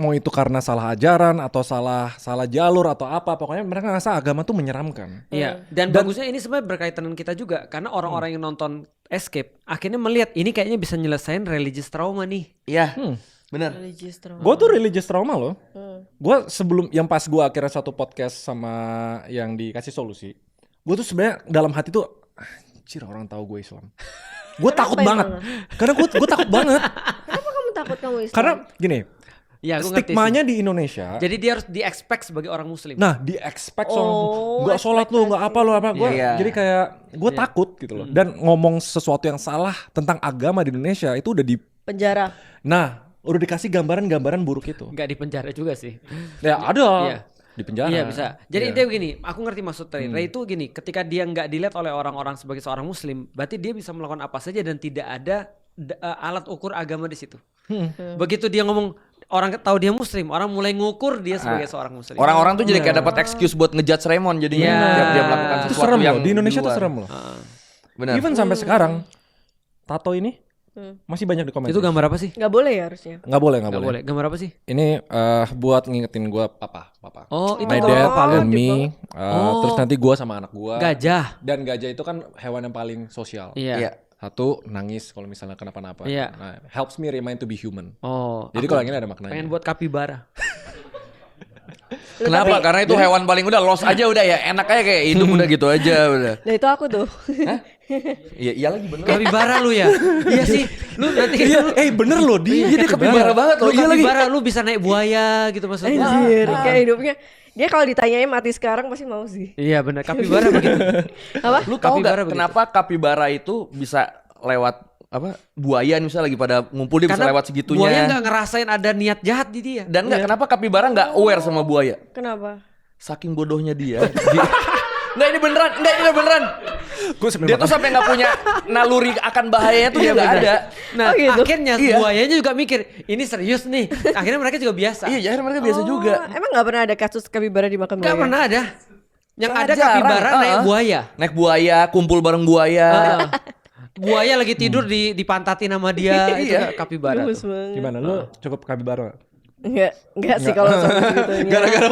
mau itu karena salah ajaran atau salah jalur atau apa, pokoknya mereka ngerasa agama tuh menyeramkan. Iya, dan bagusnya ini sebenarnya berkaitan dengan kita juga karena orang-orang yang nonton Escape akhirnya melihat ini kayaknya bisa nyelesain religious trauma nih. Iya. Bener. Religious trauma. Gue tuh religious trauma loh. Gue sebelum yang pas gue akhirnya satu podcast sama yang dikasih solusi, gue tuh sebenarnya dalam hati tuh anjir orang tahu gue Islam. Gue takut banget. Karena gue takut banget. Kenapa kamu takut kamu Islam? Karena gini, Ya, gue ngerti stigmanya sih. di Indonesia. Jadi dia harus di-expect sebagai orang muslim. Nah, di-expect nggak sholat lu, nggak apa lu apa. Gue Iya. jadi kayak gue takut gitu loh. Dan ngomong sesuatu yang salah tentang agama di Indonesia itu udah di. penjara. Nah, udah dikasih gambaran-gambaran buruk itu. Nggak di penjara juga sih. Ya ada. Iya. Di penjara. Iya bisa. Jadi Iya. intinya begini, aku ngerti maksud Ray. Ray itu gini, ketika dia nggak dilihat oleh orang-orang sebagai seorang muslim, berarti dia bisa melakukan apa saja dan tidak ada alat ukur agama di situ. Begitu dia ngomong orang tahu dia muslim, orang mulai ngukur dia sebagai seorang muslim. Orang-orang tuh jadi kayak dapat excuse buat ngejudge Raymond jadinya Iya. tiap dia melakukan Itu sesuatu serem yang loh. Di Indonesia tuh luar. serem loh. Benar. Even sampai sekarang tato ini masih banyak di komen. Itu gambar apa sih? Nggak boleh ya harusnya. Nggak boleh. Nggak boleh. Gambar apa sih? Ini buat ngingetin gue papa. Oh, itu My kalau dad palu. and me. Terus nanti gue sama anak gue. Gajah. Dan gajah itu kan hewan yang paling sosial. Iya. Iya. Satu, nangis kalau misalnya kenapa-napa. Iya. Nah, helps me remind to be human. Oh. Jadi aku kalau yang ini ada maknanya. pengen buat kapibara. Kenapa? Karena itu hewan paling udah lost aja udah ya. Enak aja kayak hidup udah gitu aja udah. Nah itu aku tuh. Iya lagi bener. Kapibara lu ya? Iya sih. Lu nanti Bener loh dia. Iya dia kapibara banget lu loh. Iya lagi. kapibara lu bisa naik buaya gitu maksudnya. Anjir, kayak hidupnya. Dia kalau ditanyain mati sekarang pasti mau sih. Iya benar, kapibara begitu. Apa? Lu tahu Kapibara nggak begitu. kenapa kapibara itu bisa lewat apa buaya misalnya lagi pada ngumpul dia bisa lewat segitunya. buaya nggak ngerasain ada niat jahat di dia. Dan nggak kenapa kapibara nggak aware sama buaya? Kenapa? Saking bodohnya dia. Nggak ini beneran. Dia tuh sampai nggak punya naluri akan bahayanya tuh dia nggak ada. Nah, Oh gitu? akhirnya Iya. buayanya juga mikir, ini serius nih. Akhirnya mereka juga biasa. Iya, jadi mereka biasa juga. Emang nggak pernah ada kasus kapibara dimakan buaya? Nggak pernah ada. Yang ada Jarang, kapibara naik buaya. Naik buaya, kumpul bareng buaya. Buaya lagi tidur dipantatin sama dia. Itu Iya. kapibara. Gemes tuh. banget. Gimana lu cukup kapibara? Enggak sih kalau sama segitunya. Gara-gara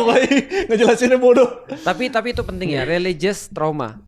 ngejelasinnya bodoh. Tapi itu penting ya, religious trauma.